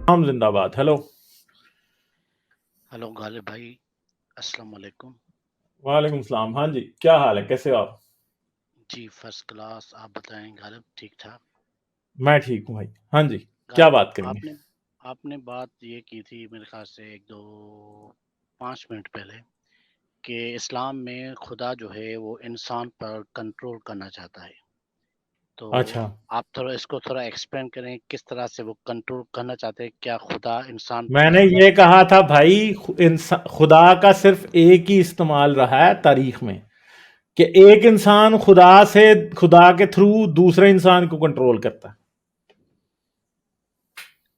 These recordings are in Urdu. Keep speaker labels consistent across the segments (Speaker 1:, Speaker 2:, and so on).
Speaker 1: ہم زندہ باد. ہیلو.
Speaker 2: ہلو غالب بھائی، السلام علیکم.
Speaker 1: وعلیکم السلام. ہاں جی، کیا حال ہے؟ کیسے ہو آپ؟
Speaker 2: جی فرسٹ کلاس. آپ بتائیں غالب، ٹھیک ٹھاک؟
Speaker 1: میں ٹھیک ہوں بھائی. ہاں جی، کیا
Speaker 2: غالب،
Speaker 1: بات کریں گے؟
Speaker 2: آپ نے بات یہ کی تھی میرے خیال سے 5 منٹ پہلے کہ اسلام میں خدا جو ہے وہ انسان پر کنٹرول کرنا چاہتا ہے. تو
Speaker 1: اچھا،
Speaker 2: آپ تھوڑا اس کو تھوڑا ایکسپلین کریں، کس طرح سے وہ کنٹرول کرنا چاہتے ہیں؟ کیا خدا انسان
Speaker 1: میں
Speaker 2: پر
Speaker 1: نے یہ کہا تھا بھائی، خدا کا صرف ایک ہی استعمال رہا ہے تاریخ میں کہ ایک انسان خدا کے تھرو دوسرے انسان کو کنٹرول کرتا ہے.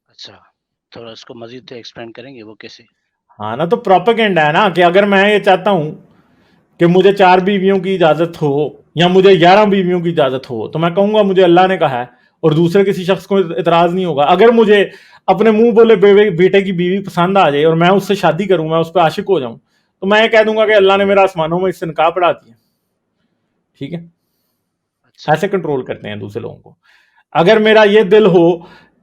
Speaker 2: اچھا، تھوڑا اس کو مزید ایکسپلین کریں گے وہ کیسے؟
Speaker 1: ہاں نا، تو پروپیگنڈا ہے نا کہ اگر میں یہ چاہتا ہوں کہ مجھے 4 بیویوں کی اجازت ہو یا مجھے 11 بیویوں کی اجازت ہو، تو میں کہوں گا مجھے اللہ نے کہا ہے اور دوسرے کسی شخص کو اعتراض نہیں ہوگا. اگر مجھے اپنے منہ بولے بیٹے کی بیوی پسند آ جائے اور میں اس سے شادی کروں، میں اس پہ عاشق ہو جاؤں، تو میں یہ کہہ دوں گا کہ اللہ نے میرا آسمانوں میں اس سے نکاح پڑھا دیا. ٹھیک ہے؟
Speaker 2: اچھا.
Speaker 1: ایسے کنٹرول کرتے ہیں دوسرے لوگوں کو. اگر میرا یہ دل ہو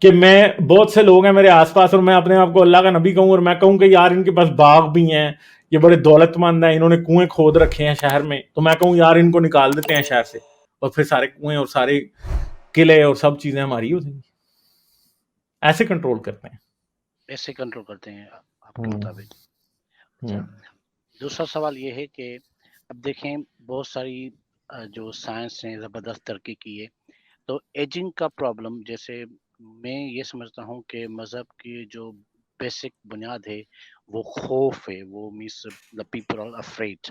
Speaker 1: کہ میں بہت سے لوگ ہیں میرے آس پاس اور میں اپنے آپ کو اللہ کا نبی کہوں اور میں کہوں کہ یار ان کے پاس باغ بھی ہیں، یہ بڑے دولت مند ہیں، انہوں نے کنویں کھود رکھے ہیں شہر میں، تو میں کہوں یار ان کو نکال دیتے ہیں شہر سے، اور پھر سارے کنویں اور سارے قلعے اور سب چیزیں ہماری ہو جائیں گی. ایسے کنٹرول کرتے ہیں.
Speaker 2: ایسے کنٹرول کرتے ہیں آپ کے
Speaker 1: ہوں
Speaker 2: مطابق؟ اچھا.
Speaker 1: ہوں
Speaker 2: دوسرا سوال یہ ہے کہ اب دیکھیں بہت ساری جو سائنس نے زبردست ترقی کی ہے، تو ایجنگ کا پرابلم، جیسے میں یہ سمجھتا ہوں کہ مذہب کی جو بیسک بنیاد ہے وہ خوف ہے، وہ means the people are afraid.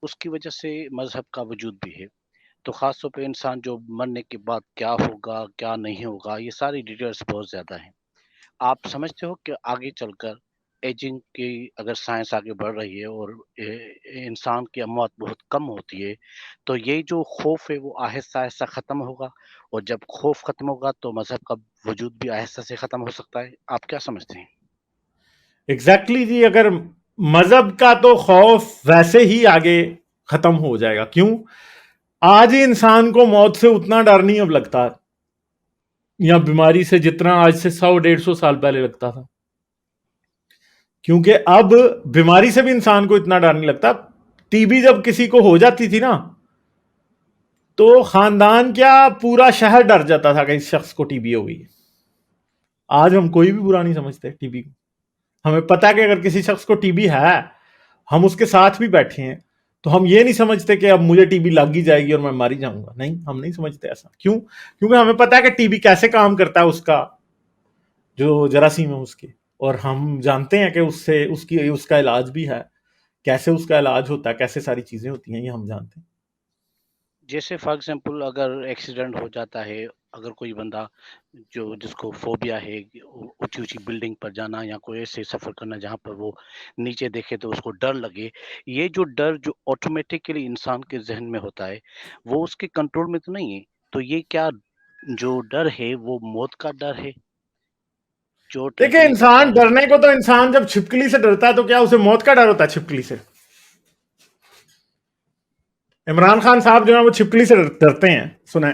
Speaker 2: اس کی وجہ سے مذہب کا وجود بھی ہے. تو خاص طور پہ انسان جو مرنے کے بعد کیا ہوگا کیا نہیں ہوگا، یہ ساری ڈیٹیلز بہت زیادہ ہیں. آپ سمجھتے ہو کہ آگے چل کر ایجنگ کی اگر سائنس آگے بڑھ رہی ہے اور انسان کی اموات بہت کم ہوتی ہے، تو یہ جو خوف ہے وہ آہستہ آہستہ ختم ہوگا، اور جب خوف ختم ہوگا تو مذہب کا وجود بھی آہستہ سے ختم ہو سکتا ہے؟ آپ کیا سمجھتے ہیں؟
Speaker 1: ایگزیکٹلی جی. اگر مذہب کا تو خوف ویسے ہی آگے ختم ہو جائے گا. کیوں؟ آج ہی انسان کو موت سے اتنا ڈر نہیں اب لگتا، یا بیماری سے جتنا آج سے 100-150 سال پہلے لگتا تھا. کیونکہ اب بیماری سے بھی انسان کو اتنا ڈر نہیں لگتا. ٹی بی جب کسی کو ہو جاتی تھی نا، تو خاندان کیا پورا شہر ڈر جاتا تھا کہ اس شخص کو ٹی بی ہو گئی. آج ہم کوئی بھی برا نہیں سمجھتے ٹی بی کو. ہمیں پتا کہ اگر کسی شخص کو ٹی بی ہے، ہم اس کے ساتھ بھی بیٹھے ہیں، تو ہم یہ نہیں سمجھتے کہ اب مجھے ٹی بی لگ ہی جائے گی اور میں مر ہی جاؤں گا. نہیں، ہم نہیں سمجھتے ایسا. کیوں؟ کیونکہ ہمیں پتا ہے کہ ٹی بی کیسے کام کرتا ہے، اس کا جو جراثیم ہے اس کے، اور ہم جانتے ہیں کہ اس کا علاج بھی ہے، کیسے اس کا علاج ہوتا ہے، کیسے ساری چیزیں ہوتی ہیں، یہ ہم جانتے ہیں.
Speaker 2: جیسے فار ایگزامپل اگر ایکسیڈنٹ ہو جاتا ہے، اگر کوئی بندہ جس کو فوبیا ہے اونچی اونچی بلڈنگ پر جانا یا کوئی ایسے سفر کرنا جہاں پر وہ نیچے دیکھے تو اس کو ڈر لگے، یہ جو ڈر جو آٹومیٹکلی انسان کے ذہن میں ہوتا ہے وہ اس کے کنٹرول میں تو نہیں ہے. تو یہ کیا جو ڈر ہے وہ موت کا ڈر ہے؟ چوٹ
Speaker 1: دیکھیں،
Speaker 2: لگنے کا
Speaker 1: انسان
Speaker 2: ڈر ہے؟
Speaker 1: ڈرنے کو تو انسان جب چھپکلی سے ڈرتا ہے تو کیا اسے موت کا ڈر ہوتا ہے چھپکلی سے؟ عمران خان صاحب جو ہیں وہ چھپکلی سے ڈرتے ہیں، سنیں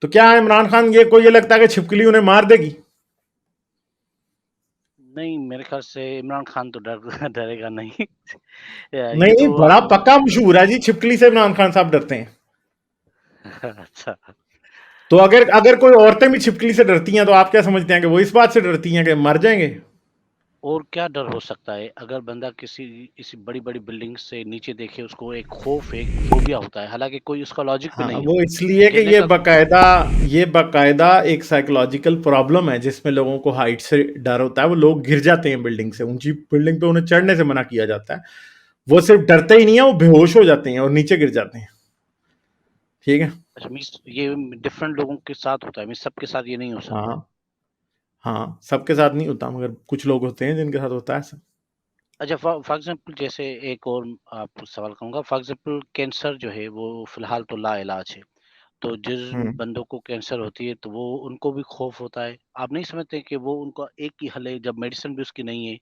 Speaker 1: تو کیا عمران خان کو یہ لگتا ہے کہ چھپکلی انہیں مار دے گی؟
Speaker 2: نہیں، میرے خیال سے عمران خان تو ڈرے گا نہیں. یہ
Speaker 1: نہیں،
Speaker 2: تو
Speaker 1: بڑا پکا مشہور ہے جی، چھپکلی سے عمران خان صاحب ڈرتے ہیں.
Speaker 2: اچھا.
Speaker 1: تو اگر کوئی عورتیں بھی چھپکلی سے ڈرتی ہیں تو آپ کیا سمجھتے ہیں کہ وہ اس بات سے ڈرتی ہیں کہ مر جائیں گے؟
Speaker 2: اور کیا ڈر ہو سکتا ہے اگر بندہ کسی بڑی بڑی بلڈنگ سے نیچے دیکھے، اس کو ایک خوف ہے، ایک فوبیا ہوتا ہے، حالانکہ کوئی اس کا لاجک بھی
Speaker 1: ہاں،
Speaker 2: نہیں
Speaker 1: وہ
Speaker 2: ہو
Speaker 1: اس لیے کہ
Speaker 2: گرنے کا.
Speaker 1: یہ باقاعدہ ایک سائیکولوجیکل پرابلم ہے جس میں لوگوں کو ہائٹ سے ڈر ہوتا ہے. وہ لوگ گر جاتے ہیں بلڈنگ سے، اونچی بلڈنگ پہ انہیں چڑھنے سے منع کیا جاتا ہے. وہ صرف ڈرتے ہی نہیں ہیں، وہ بے ہوش ہو جاتے ہیں اور نیچے گر جاتے ہیں. ٹھیک ہے؟
Speaker 2: اچھا، یہ ڈفرنٹ لوگوں کے ساتھ ہوتا ہے، سب کے ساتھ یہ نہیں ہو سکتا.
Speaker 1: ہاں ہاں، سب کے ساتھ نہیں ہوتا، مگر کچھ لوگ ہوتے ہیں جن کے ساتھ ہوتا ہے ایسا.
Speaker 2: اچھا، فار ایگزامپل جیسے ایک اور آپ سوال کروں گا. فار ایگزامپل کینسر جو ہے وہ فی الحال تو لا علاج ہے، تو جس
Speaker 1: ہوں.
Speaker 2: بندوں کو کینسر ہوتی ہے تو وہ ان کو بھی خوف ہوتا ہے. آپ نہیں سمجھتے کہ وہ ان کا ایک ہی حل ہے، جب میڈیسن بھی اس کی نہیں ہے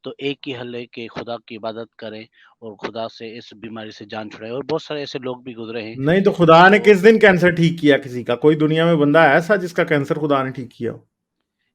Speaker 2: تو ایک ہی حل ہے کہ خدا کی عبادت کریں اور خدا سے اس بیماری سے جان چھڑائے؟ اور بہت سارے ایسے لوگ بھی گزرے ہیں.
Speaker 1: نہیں تو خدا نے
Speaker 2: اور
Speaker 1: کس دن کینسر ٹھیک کیا کسی کا؟ کوئی دنیا میں بندہ ہے ایسا جس کا کینسر خدا نے ٹھیک کیا ہو؟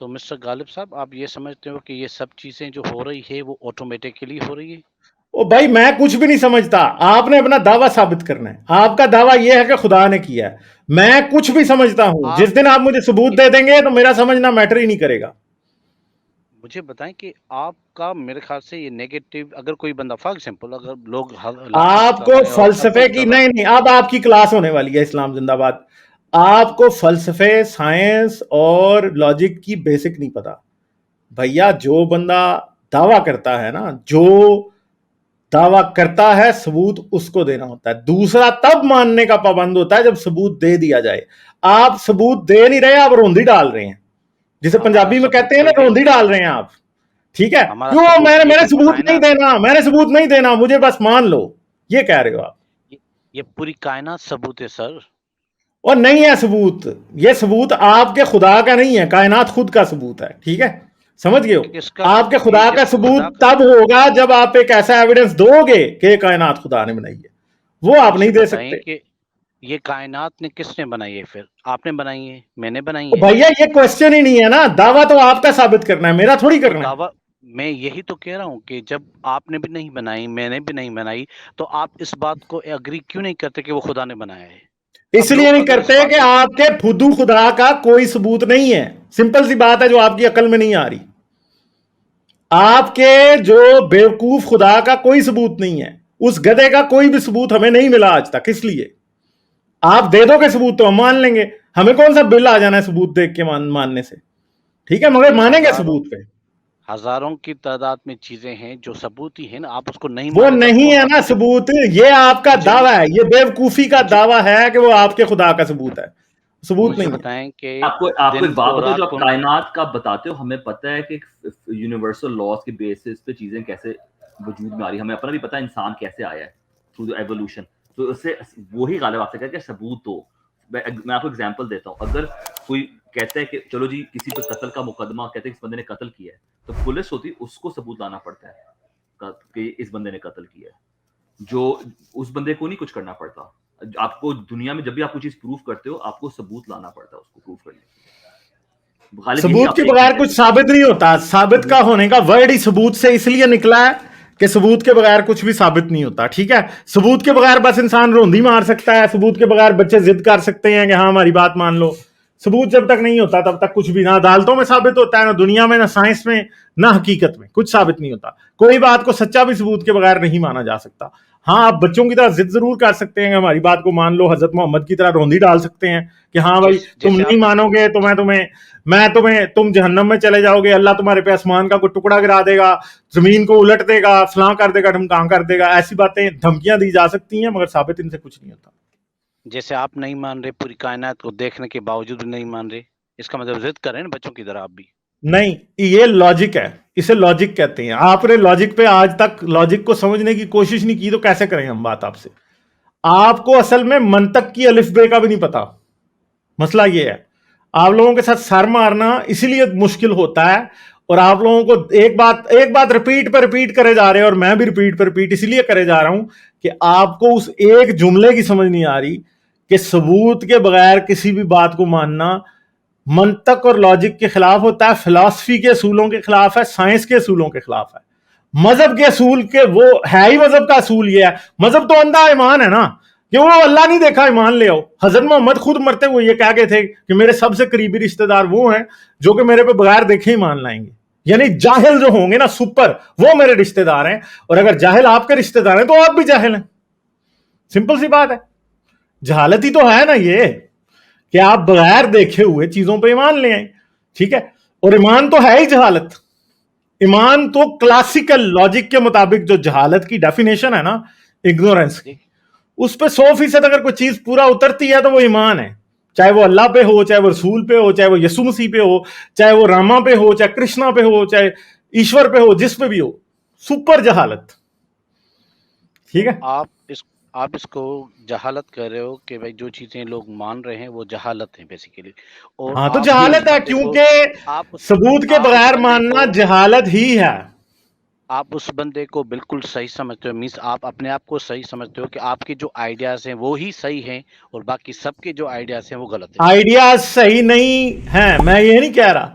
Speaker 2: تو مسٹر غالب صاحب آپ یہ سمجھتے ہو کہ یہ سب چیزیں جو ہو رہی ہے وہ آٹومیٹیکلی ہو رہی ہے؟
Speaker 1: او بھائی میں کچھ بھی نہیں سمجھتا، آپ نے اپنا دعویٰ ثابت کرنا ہے، آپ کا دعویٰ یہ ہے کہ خدا نے کیا ہے، میں کچھ بھی سمجھتا ہوں،
Speaker 2: آپ
Speaker 1: جس دن آپ مجھے ثبوت دے دیں گے تو میرا سمجھنا میٹر ہی نہیں کرے گا۔
Speaker 2: مجھے بتائیں کہ آپ کا میرے خیال سے یہ نیگیٹو، اگر کوئی بندہ فار ایگزامپل اگر لوگ
Speaker 1: آپ کو فلسفے کی نہیں اب آپ کی کلاس ہونے والی ہے اسلام زندہ باد، آپ کو فلسفے، سائنس اور لاجک کی بیسک نہیں پتا بھیا۔ جو بندہ دعویٰ کرتا ہے نا، جو دعویٰ کرتا ہے ثبوت اس کو دینا ہوتا ہے، دوسرا تب ماننے کا پابند ہوتا ہے جب ثبوت دے دیا جائے۔ آپ ثبوت دے نہیں رہے، آپ روندی ڈال رہے ہیں، جسے پنجابی میں کہتے ہیں نا روندی ڈال رہے ہیں آپ، ٹھیک ہے؟ کیوں میں نے ثبوت نہیں دینا، میں نے ثبوت نہیں دینا، مجھے بس مان لو، یہ کہہ رہے ہو آپ؟
Speaker 2: یہ پوری کائنات ثبوت ہے سر،
Speaker 1: اور نہیں ہے ثبوت، یہ ثبوت آپ کے خدا کا نہیں ہے، کائنات خود کا ثبوت ہے، ٹھیک ہے؟ سمجھ گئے ہو؟ آپ کے خدا کا ثبوت تب ہوگا جب آپ ایک ایسا ایویڈنس دو گے کہ یہ کائنات خدا نے بنائی ہے، وہ آپ نہیں دے سکتے۔
Speaker 2: کہ یہ کائنات نے کس نے بنائی ہے؟ پھر آپ نے بنائی ہے، میں نے بنائی ہے؟
Speaker 1: بھیا یہ کوشچن ہی نہیں ہے نا، دعویٰ تو آپ کا ثابت کرنا ہے، میرا تھوڑی کرنا ہے۔
Speaker 2: دعویٰ میں یہی تو کہہ رہا ہوں کہ جب آپ نے بھی نہیں بنائی، میں نے بھی نہیں بنائی، تو آپ اس بات کو اگری کیوں نہیں کرتے کہ وہ خدا نے بنایا ہے؟
Speaker 1: اس لیے نہیں کرتے کہ آپ کے خودو خدا کا کوئی ثبوت نہیں ہے، سمپل سی بات ہے جو آپ کی عقل میں نہیں آ رہی۔ آپ کے جو بیوقوف خدا کا کوئی ثبوت نہیں ہے، اس گدھے کا کوئی بھی ثبوت ہمیں نہیں ملا آج تک، اس لیے آپ دے دو گے ثبوت تو ہم مان لیں گے، ہمیں کون سا بل آ جانا ہے ثبوت دیکھ کے ماننے سے، ٹھیک ہے؟ مگر مانیں گے ثبوت پہ۔
Speaker 2: ہزاروں کی تعداد میں چیزیں ہیں جو ثبوت ہی ہیں نا، آپ اس کو نہیں
Speaker 1: وہ نہیں ہے نا ثبوت، یہ آپ کا دعویٰ ہے، یہ بیوقوفی کا دعویٰ ہے کہ وہ آپ کے خدا کا ثبوت ہے، ثبوت نہیں ہے۔
Speaker 2: بتائیں کہ
Speaker 3: آپ کو ایک بات بتاؤ، جو آپ کائنات کا بتاتے ہو، ہمیں پتہ ہے کہ یونیورسل لاز کے بیسس پہ چیزیں کیسے وجود میں آ رہی ہے، ہمیں اپنا بھی پتہ ہے انسان کیسے آیا ہے تھرو دی ایوولوشن، تو اس سے وہی غالب آپ سے کہا کہ ثبوت دو۔ میں آپ کو ایگزامپل دیتا ہوں، اگر کوئی کہتا ہے کہ چلو جی کسی پہ قتل کا مقدمہ، کہتے ہیں اس بندے نے قتل کیا ہے، تو پولیس ہوتی اس کو ثبوت لانا پڑتا ہے کہ اس بندے نے قتل کیا ہے، جو اس بندے کو نہیں کچھ کرنا پڑتا۔ آپ کو دنیا میں جب بھی آپ کو چیز پروف کرتے ہو، آپ کو ثبوت لانا پڑتا ہے اس کو پروف کرنے۔
Speaker 1: ثبوت کے بغیر کچھ ثابت نہیں ہوتا، ثابت کا ہونے کا ورڈ ہی ثبوت سے اس لیے نکلا ہے کہ ثبوت کے بغیر کچھ بھی ثابت نہیں ہوتا، ٹھیک ہے؟ ثبوت کے بغیر بس انسان روندی مار سکتا ہے، ثبوت کے بغیر بچے ضد کر سکتے ہیں کہ ہاں ہماری بات مان لو۔ ثبوت جب تک نہیں ہوتا تب تک کچھ بھی نہ عدالتوں میں ثابت ہوتا ہے، نہ دنیا میں، نہ سائنس میں، نہ حقیقت میں، کچھ ثابت نہیں ہوتا۔ کوئی بات کو سچا بھی ثبوت کے بغیر نہیں مانا جا سکتا۔ ہاں آپ بچوں کی طرح ضد ضرور کر سکتے ہیں کہ ہماری بات کو مان لو، حضرت محمد کی طرح روندی ڈال سکتے ہیں کہ ہاں بھائی تم نہیں مانو گے تو تم جہنم میں چلے جاؤ گے، اللہ تمہارے پہ آسمان کا کوئی ٹکڑا گرا دے گا، زمین کو الٹ دے گا، فلاں کر دے گا، ڈھمکاں کر دے گا، ایسی باتیں دھمکیاں دی جا سکتی ہیں، مگر ثابت ان سے کچھ نہیں ہوتا۔
Speaker 2: جیسے آپ نہیں مان رہے پوری کائنات کو دیکھنے کے باوجود بھی نہیں مان رہے، اس کا مطلب ضد کر رہے ہیں نا بچوں کی طرح آپ بھی؟
Speaker 1: نہیں، یہ لاجک ہے، اسے لاجک کہتے ہیں۔ آپ نے لاجک پہ آج تک لاجک کو سمجھنے کی کوشش نہیں کی تو کیسے کریں ہم بات آپ سے؟ آپ کو اصل میں منطق کی الف بے کا بھی نہیں پتا۔ مسئلہ یہ ہے، آپ لوگوں کے ساتھ سر مارنا اسی لیے مشکل ہوتا ہے، اور آپ لوگوں کو ایک بات ریپیٹ پہ ریپیٹ کرے جا رہے ہیں، اور میں بھی ریپیٹ پہ ریپیٹ اسی لیے کرے جا رہا ہوں کہ آپ کو اس ایک جملے کی سمجھ نہیں آ رہی کہ ثبوت کے بغیر کسی بھی بات کو ماننا منطق اور لاجک کے خلاف ہوتا ہے، فلسفی کے اصولوں کے خلاف ہے، سائنس کے اصولوں کے خلاف ہے، مذہب کے اصول کے، وہ ہے ہی مذہب کا اصول یہ ہے۔ مذہب تو اندھا ایمان ہے نا، کہ وہ اللہ نہیں دیکھا ایمان لے آؤ۔ حضرت محمد خود مرتے ہوئے یہ کہہ گئے تھے کہ میرے سب سے قریبی رشتہ دار وہ ہیں جو کہ میرے پہ بغیر دیکھے ایمان لائیں گے، یعنی جاہل جو ہوں گے نا سپر، وہ میرے رشتہ دار ہیں، اور اگر جاہل آپ کے رشتہ دار ہیں تو آپ بھی جاہل ہیں۔ سمپل سی بات ہے، جہالت ہی تو ہے نا یہ کہ آپ بغیر دیکھے ہوئے چیزوں پہ ایمان لے آئیں، ٹھیک ہے؟ اور ایمان تو ہے ہی جہالت۔ ایمان تو کلاسیکل لاجک کے مطابق جو جہالت کی ڈیفینیشن ہے نا، اگنورنس کی، اس پہ 100% اگر کوئی چیز پورا اترتی ہے تو وہ ایمان ہے، چاہے وہ اللہ پہ ہو، چاہے وہ رسول پہ ہو، چاہے وہ یسوع مسیح پہ ہو، چاہے وہ راما پہ ہو، چاہے کرشنا پہ ہو، چاہے ایشور پہ ہو، جس پہ بھی ہو، سپر جہالت، ٹھیک ہے؟
Speaker 2: آپ اس کو جہالت کہہ رہے ہو کہ بھائی جو چیزیں لوگ مان رہے ہیں وہ جہالت ہیں بیسیکلی، اور
Speaker 1: ہاں تو جہالت ہے، کیونکہ ثبوت کے بغیر ماننا جہالت ہی ہے۔
Speaker 2: آپ اس بندے کو بالکل صحیح سمجھتے ہو، مینس آپ اپنے آپ کو صحیح سمجھتے ہو کہ آپ کے جو آئیڈیاز ہیں وہ ہی صحیح ہیں اور باقی سب کے جو آئیڈیاز ہیں وہ غلط ہیں؟
Speaker 1: آئیڈیاز صحیح نہیں ہیں، میں یہ نہیں کہہ رہا،